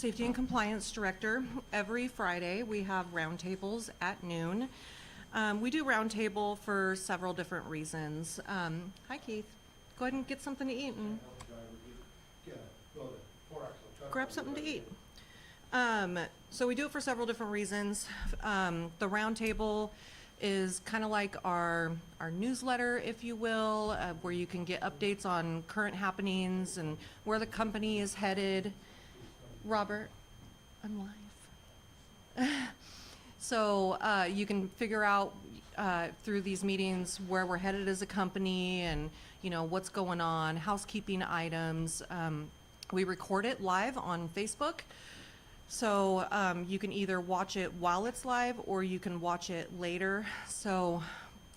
Safety and Compliance Director. Every Friday, we have roundtables at noon. We do roundtable for several different reasons. Hi, Keith. Go ahead and get something to eat and grab something to eat. So we do it for several different reasons. The roundtable is kind of like our newsletter, if you will, where you can get updates on current happenings and where the company is headed. Robert, I'm live. So you can figure out through these meetings where we're headed as a company and, you know, what's going on, housekeeping items. We record it live on Facebook. So you can either watch it while it's live or you can watch it later. So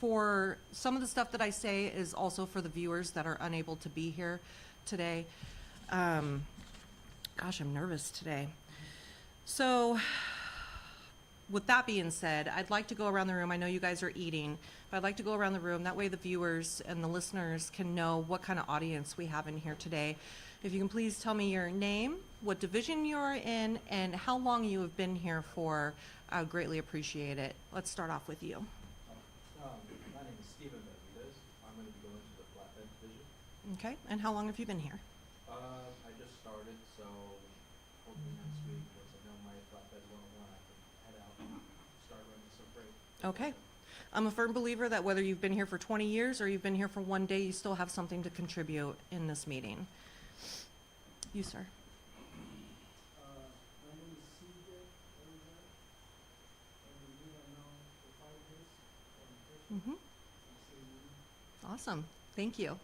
for some of the stuff that I say is also for the viewers that are unable to be here today. Gosh, I'm nervous today. So with that being said, I'd like to go around the room. I know you guys are eating, but I'd like to go around the room. That way the viewers and the listeners can know what kind of audience we have in here today. If you can please tell me your name, what division you're in, and how long you have been here for, I would greatly appreciate it. Let's start off with you. My name is Stephen Benavidez. I'm going to be going to the flatbed division. Okay, and how long have you been here? I just started, so hopefully next week, once I know my flatbed 101, I can head out and start running some freight. Okay. I'm a firm believer that whether you've been here for 20 years or you've been here for one day, you still have something to contribute in this meeting. You, sir. My name is CJ. Mm-hmm. Awesome. Thank you.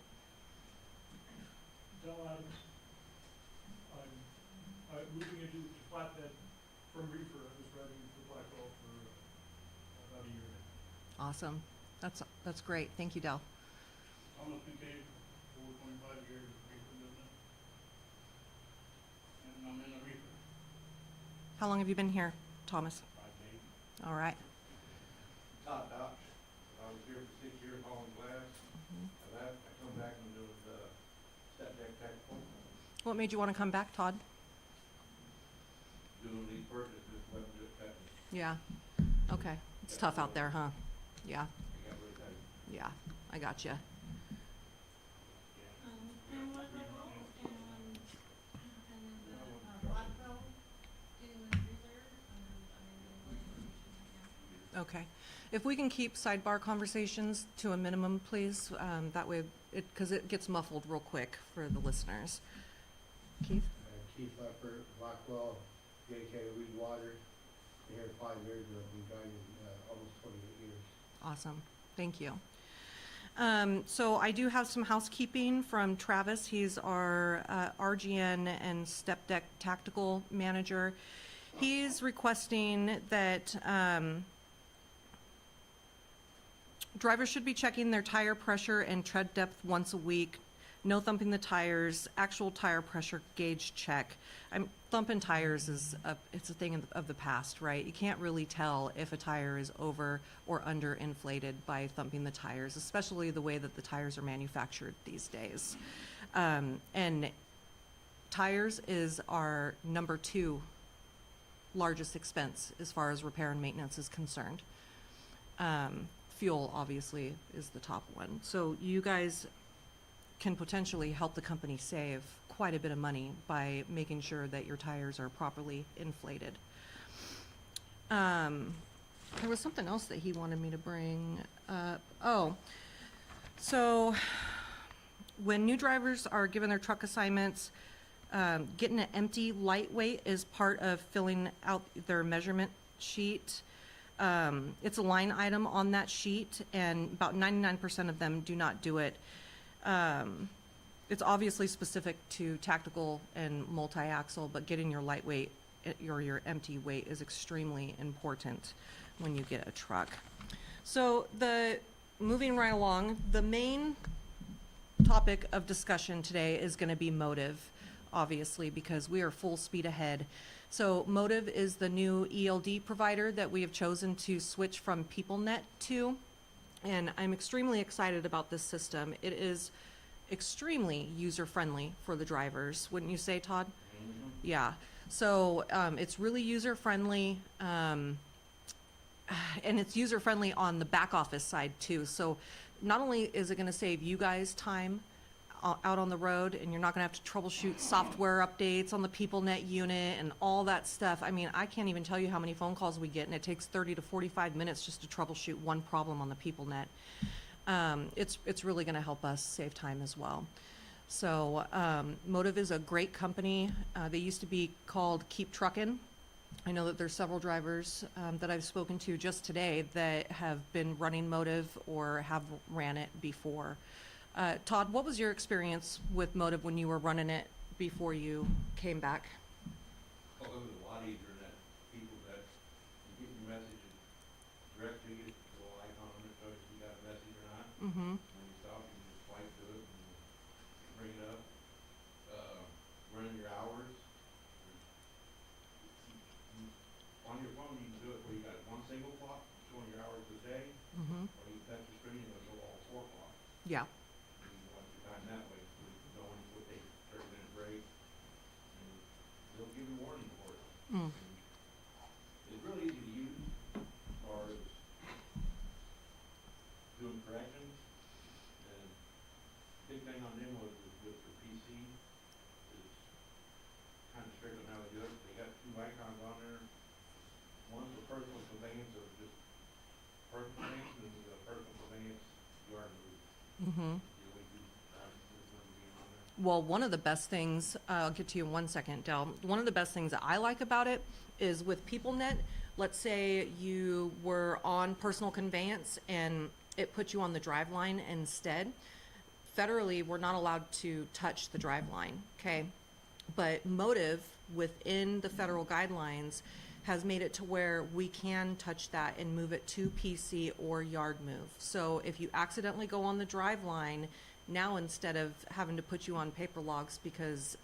Del, I'm moving into flatbed from reefer. I was driving for Blackwell for about a year now. Awesome. That's great. Thank you, Del. Thomas McCabe, over 25 years of reefer business. And I'm in a reefer. How long have you been here, Thomas? 5 days. All right. Todd Dodge. I was here for 6 years hauling glass. I left, I come back and do step deck technical, What made you want to come back, Todd? doing these purchases, wasn't just cutting. Yeah. Okay. It's tough out there, huh? Yeah. I got really tight. Yeah. I got you. Okay. If we can keep sidebar conversations to a minimum, please, that way, because it gets muffled real quick for the listeners. Keith? Keith Lepper, Blackwell, dedicated weed water. Been here 5 years, and I've been driving almost 28 years. Awesome. Thank you. So I do have some housekeeping from Travis. He's our RGN and Step Deck Tactical Manager. He's requesting that drivers should be checking their tire pressure and tread depth once a week. No thumping the tires, actual tire pressure gauge check. Thumping tires it's a thing of the past, right? You can't really tell if a tire is over or under inflated by thumping the tires, especially the way that the tires are manufactured these days. And tires is our number 2 largest expense as far as repair and maintenance is concerned. Fuel obviously is the top one. So you guys can potentially help the company save quite a bit of money by making sure that your tires are properly inflated. There was something else that he wanted me to bring up. Oh, so when new drivers are given their truck assignments, getting an empty lightweight is part of filling out their measurement sheet. It's a line item on that sheet, and about 99% of them do not do it. It's obviously specific to tactical and multi-axle, but getting your lightweight or your empty weight is extremely important when you get a truck. So moving right along, the main topic of discussion today is going to be Motive, obviously, because we are full speed ahead. So Motive is the new ELD provider that we have chosen to switch from PeopleNet to, and I'm extremely excited about this system. It is extremely user-friendly for the drivers, wouldn't you say, Todd? Mm-hmm. Yeah. So it's really user-friendly, and it's user-friendly on the back office side too. So not only is it gonna save you guys time out on the road, and you're not gonna have to troubleshoot software updates on the PeopleNet unit and all that stuff. I mean, I can't even tell you how many phone calls we get, and it takes 30 to 45 minutes just to troubleshoot one problem on the PeopleNet. It's really gonna help us save time as well. So, Motive is a great company. They used to be called Keep Truckin'. I know that there's several drivers, that I've spoken to just today that have been running Motive or have ran it before. Todd, what was your experience with Motive when you were running it before you came back? Well, it was a lot easier than that. People that, you get your message direct to you, a little icon on it, shows you got a message or not. Mm-hmm. When you stop, you just swipe to it and bring it up. Running your hours. On your phone, you can do it where you got one single clock showing your hours a day, Mm-hmm. or you touch the screen and it'll show all 4 clocks. Yeah. And you can watch your time that way, so you can go in, what take 30-minute break, and they'll give you warning for it. Mm. It's really easy to use as far as doing corrections, and big thing on them was with their PC is kind of strict on how they do it. They got 2 icons on there. One's the personal conveyance of just personal conveyance, and the personal conveyance yard move. Mm-hmm. The only 2 items that being on there. Well, one of the best things, I'll get to you in 1 second, Del. One of the best things that I like about it is with PeopleNet, let's say you were on personal conveyance and it put you on the drive line instead. Federally, we're not allowed to touch the drive line, okay? But Motive, within the federal guidelines, has made it to where we can touch that and move it to PC or yard move. So if you accidentally go on the drive line, now instead of having to put you on paper logs because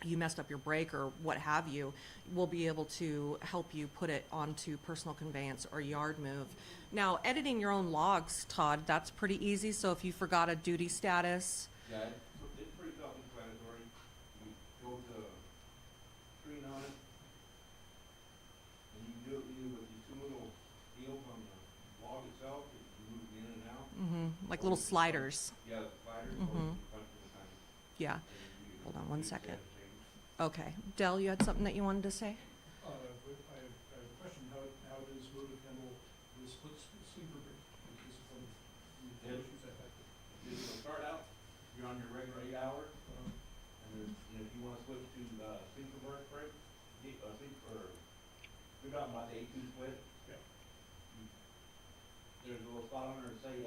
you messed up your brake or what have you, we'll be able to help you put it onto personal conveyance or yard move. Now, editing your own logs, Todd, that's pretty easy. So if you forgot a duty status, Yeah, it's pretty self-explanatory. You go to screen on it, and you can do it either with these 2 little deals on the log itself, that you move in and out. like little sliders. Yeah, the sliders, or Mhm. you punch in the time. Yeah. and you Hold on 1 do second. status change. Okay. Del, you had something that you wanted to say? But I have a question, how does Motive handle the split sleeper break? Is this one of the Yeah. issues I've had? Just to start out, you're on your regular 8 hours, and there's, if you wanna switch to, sleeper break, sleeper, we're talking about the 8-2 split. Yeah. There's a little spot on there that say,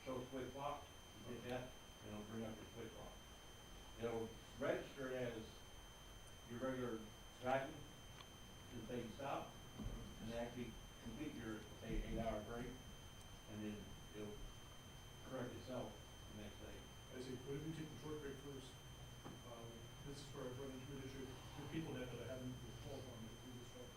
show split clock, you hit that, and it'll bring up your split clock. It'll register as your regular driving, just say stop, and actually complete your, say, 8-hour break, and then it'll correct itself the next day. I say, what if you take the short break first? This is where I've run into an issue with PeopleNet that I haven't called on to do this stuff.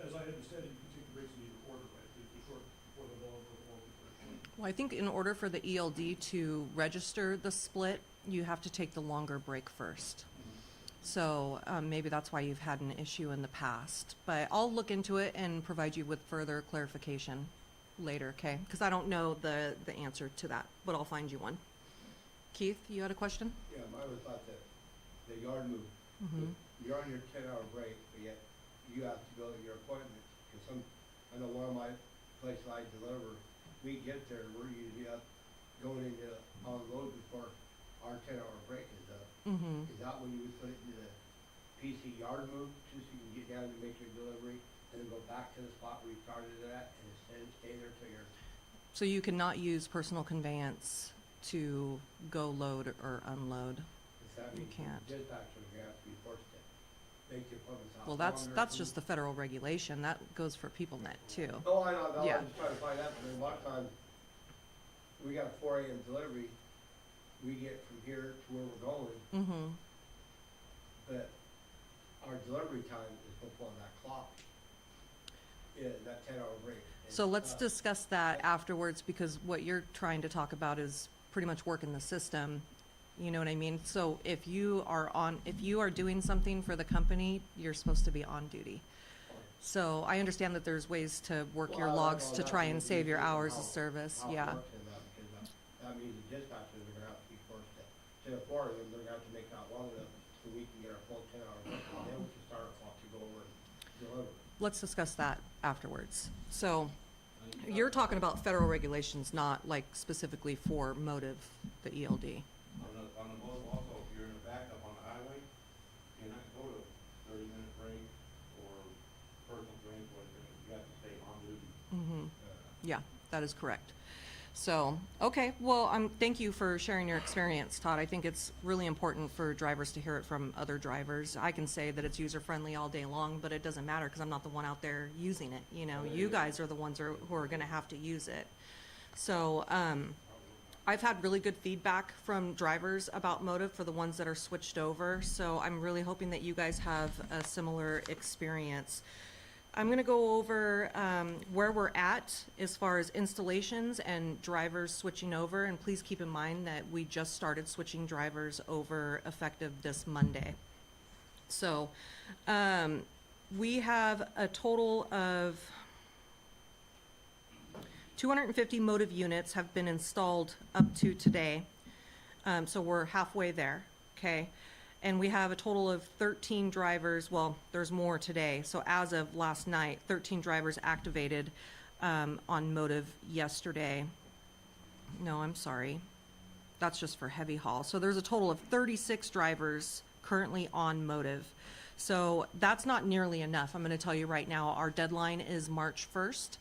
As I understand it, you can take the breaks in either order, right? The short before the long, or the long before the short. Well, I think in order for the ELD to register the split, you have to take the longer break first. So maybe that's why you've had an issue in the past. But I'll look into it and provide you with further clarification later, okay? Because I don't know the answer to that, but I'll find you one. Keith, you had a question? Yeah, mine was about the yard move. Mm-hmm. You're on your 10-hour break, but yet you have to go to your appointment. Because I know one of my places I deliver, we get there, we're usually up going into unload before our 10-hour break is up. Mm-hmm. Is that when you would put it into the PC yard move, just so you can get down and make your delivery, and then go back to the spot where you started it at, and stay there till you're... So you cannot use personal conveyance to go load or unload. Does that You mean can't. dispatchers are gonna have to be forced to make the appointments out Well, longer that's and- just the federal regulation. That goes for PeopleNet too. Oh, I know, no, Yeah. I'm just trying to find out, because a lot of times, we got a 4 AM delivery, we get from here to where we're going, Mm-hmm. but our delivery time is before that clock. Yeah, that 10-hour break. And, So let's uh, discuss that afterwards, because what you're trying to talk about is pretty much work in the system. You know what I mean? So if you are doing something for the company, you're supposed to be on duty. So I understand that there's ways to work your Well, logs that's to all try that and means save your is hours how- of service, how it yeah. works in that, because that means the dispatchers are gonna have to be forced to afford them, they're gonna have to make that long enough so we can get our full 10 hours, and then we can start our clock to go over and deliver. Let's discuss that afterwards. So you're talking about federal regulations, not like specifically for motive, the E ELD. On the boat also, if you're in a backup on the highway, you cannot go to 30-minute break or personal break, whatever, you have to stay on duty. Mm-hmm. Yeah, that is correct. So, okay, well, thank you for sharing your experience, Todd. I think it's really important for drivers to hear it from other drivers. I can say that it's user-friendly all day long, but it doesn't matter because I'm not the one out there using it. You know, you guys are the ones who are gonna have to use it. So, I've had really good feedback from drivers about Motive for the ones that are switched over. So I'm really hoping that you guys have a similar experience. I'm gonna go over where we're at as far as installations and drivers switching over, and please keep in mind that we just started switching drivers over effective this Monday. So, we have a total of 250 Motive units have been installed up to today. So we're halfway there, okay? And we have a total of 13 drivers, well, there's more today. So as of last night, 13 drivers activated on Motive yesterday. No, I'm sorry. That's just for heavy haul. So there's a total of 36 drivers currently on Motive. So that's not nearly enough. I'm gonna tell you right now, our deadline is March 1st.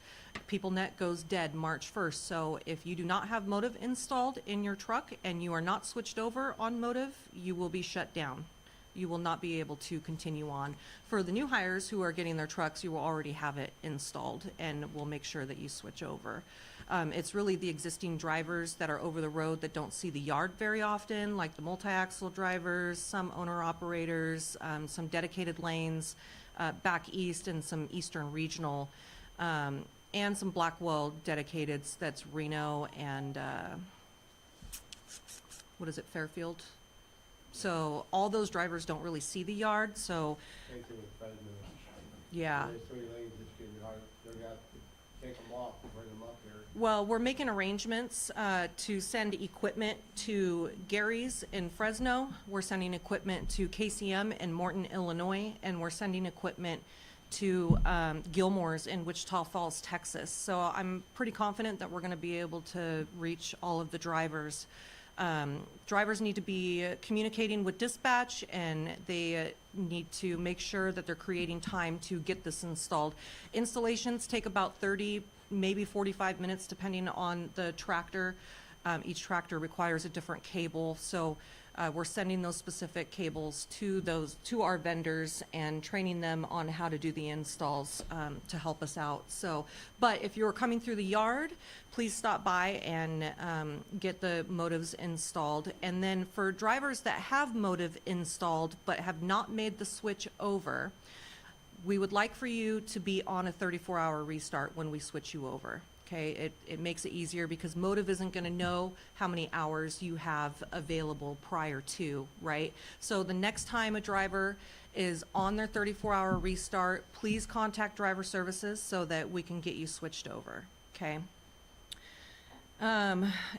PeopleNet goes dead March 1st. So if you do not have Motive installed in your truck and you are not switched over on Motive, you will be shut down. You will not be able to continue on. For the new hires who are getting their trucks, you will already have it installed, and we'll make sure that you switch over. It's really the existing drivers that are over the road that don't see the yard very often, like the multi-axle drivers, some owner-operators, some dedicated lanes back east, and some eastern regional, and some Blackwell dedicateds, that's Reno and, what is it, Fairfield? So all those drivers don't really see the yard, so, Same thing with Fresno. yeah. There's 3 lanes, it's gonna be hard, they're gonna have to take them off and bring them up here. Well, we're making arrangements to send equipment to Gary's in Fresno. We're sending equipment to KCM in Morton, Illinois, and we're sending equipment to Gilmore's in Wichita Falls, Texas. So I'm pretty confident that we're going to be able to reach all of the drivers. Drivers need to be communicating with dispatch, and they need to make sure that they're creating time to get this installed. Installations take about 30, maybe 45 minutes, depending on the tractor. Each tractor requires a different cable, so we're sending those specific cables to our vendors and training them on how to do the installs to help us out. So, but if you're coming through the yard, please stop by and get the Motives installed. And then for drivers that have Motive installed but have not made the switch over, we would like for you to be on a 34-hour restart when we switch you over. Okay, it makes it easier because Motive isn't going to know how many hours you have available prior to, right? So the next time a driver is on their 34-hour restart, please contact driver services so that we can get you switched over, okay?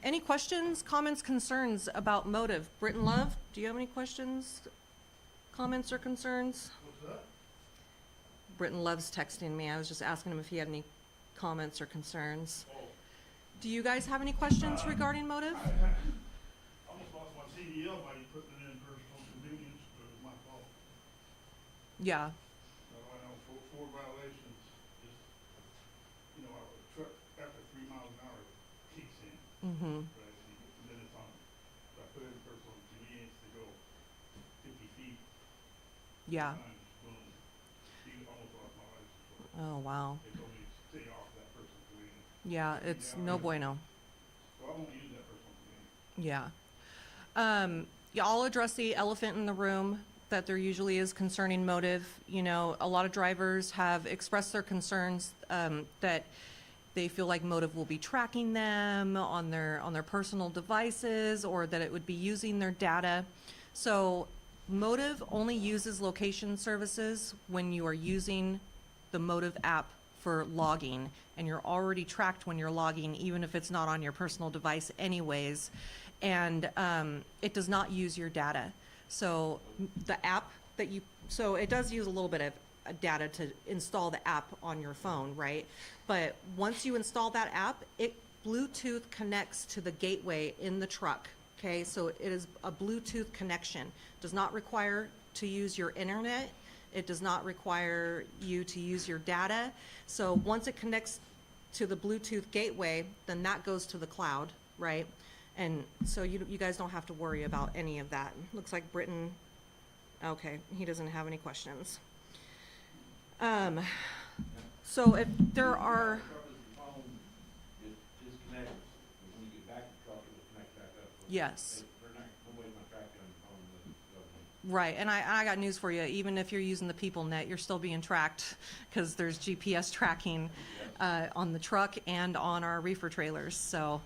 Any questions, comments, concerns about Motive? Britton Love, do you have any questions, comments, or concerns? What's that? Britton Love's texting me. I was just asking him if he had any comments or concerns. Oh, Do you guys have any questions regarding Motive? I almost lost my CDL by putting it in personal convenience, but it was my fault. Yeah, So I know four violations, just, you know, a truck after 3 miles an hour kicks in, mm-hmm, right, and you get the minutes on it. So I put it in personal convenience to go 50 feet. yeah. And boom, you almost lost my license. So Oh, wow. they told me to stay off that personal convenience. Yeah, it's no bueno. So I won't use that personal convenience. Yeah. Yeah, I'll address the elephant in the room that there usually is concerning Motive. You know, a lot of drivers have expressed their concerns that they feel like Motive will be tracking them on their personal devices, or that it would be using their data. So Motive only uses location services when you are using the Motive app for logging, and you're already tracked when you're logging, even if it's not on your personal device anyways. And it does not use your data. So the app that so it does use a little bit of data to install the app on your phone, right? But once you install that app, it Bluetooth connects to the gateway in the truck, okay? So it is a Bluetooth connection. Does not require to use your internet. It does not require you to use your data. So once it connects to the Bluetooth gateway, then that goes to the cloud, right? And so you guys don't have to worry about any of that. Looks like Britton, okay, he doesn't have any questions. So if there are, Truck is the phone is disconnected, but when you get back to the truck, it will connect back up. So yes. They're not, nobody's gonna track you on the phone with the government. Right, and I got news for you. Even if you're using the PeopleNet, you're still being tracked, because there's GPS tracking on the truck and on our reefer trailers. So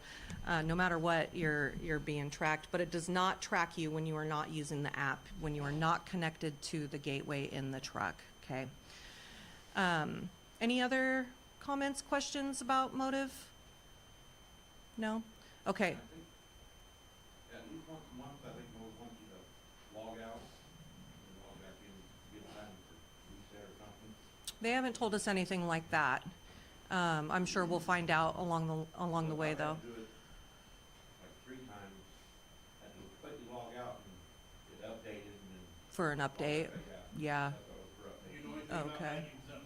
no matter what, you're being tracked. But it does not track you when you are not using the app, when you are not connected to the gateway in the truck. Okay. Any other comments, questions about Motive? No? Okay. I think at least once a month, I think most wants you to log out and log back in, get time for reset or something. They haven't told us anything like that. I'm sure we'll find out along the way, though. I had to do it like 3 times, had to quickly log out and get updated and then. For an log update. back out. Yeah. That's what it was for update. You know anything about Okay. ag exempt?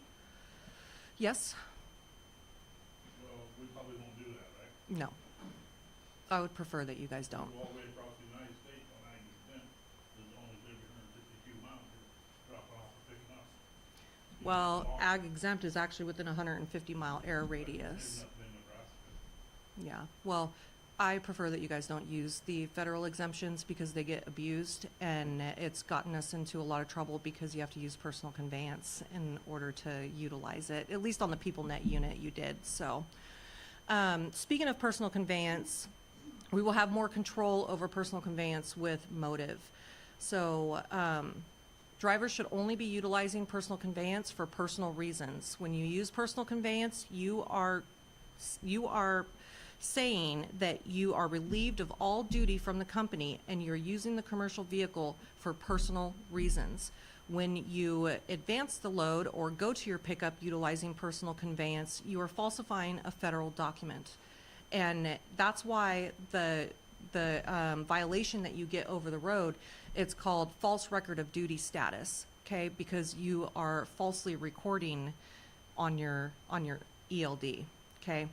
Yes? Well, we probably won't do that, right? No. I would prefer that you guys don't. Go all the way across the United States on ag exempt, there's only every 152 miles, you're dropping off and picking up. Well, ag exempt is actually within a 150-mile air radius. There's nothing in Nebraska. Yeah, well, I prefer that you guys don't use the federal exemptions because they get abused, and it's gotten us into a lot of trouble because you have to use personal conveyance in order to utilize it. At least on the PeopleNet unit you did, so. Speaking of personal conveyance, we will have more control over personal conveyance with Motive. So, drivers should only be utilizing personal conveyance for personal reasons. When you use personal conveyance, you are saying that you are relieved of all duty from the company and you're using the commercial vehicle for personal reasons. When you advance the load or go to your pickup utilizing personal conveyance, you are falsifying a federal document. And that's why the violation that you get over the road, it's called false record of duty status, okay? Because you are falsely recording on your ELD, okay?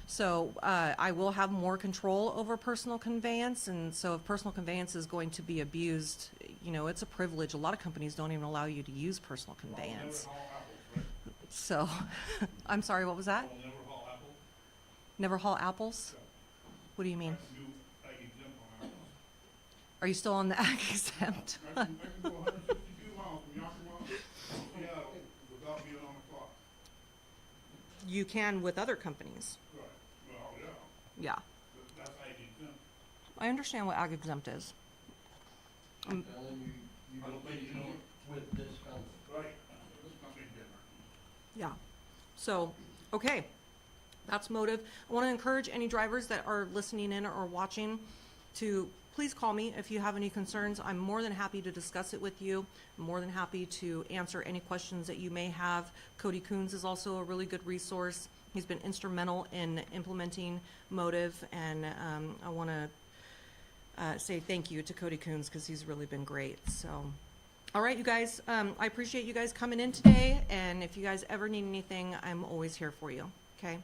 So I will have more control over personal conveyance, and so if personal conveyance is going to be abused, you know, it's a privilege. A lot of companies don't even allow you to use personal conveyance. We'll never haul apples, right? So, I'm sorry, what was that? We'll never haul apples. Never haul apples? What do you I mean? can do ag exempt on apples. Are you still on the ag exempt? I can go 152 miles from Yakima to Seattle without being on the clock. You can with other companies. Right, well, yeah, Yeah, that's ag exempt. I understand what ag exempt is. Telling you, you I don't don't think you know with this company. Right, it's nothing different. Yeah. So, okay, that's Motive. I want to encourage any drivers that are listening in or watching to please call me if you have any concerns. I'm more than happy to discuss it with you. I'm more than happy to answer any questions that you may have. Cody Coons is also a really good resource. He's been instrumental in implementing Motive, and I want to say thank you to Cody Coons because he's really been great. So, all right, you guys, I appreciate you guys coming in today, and if you guys ever need anything, I'm always here for you, okay?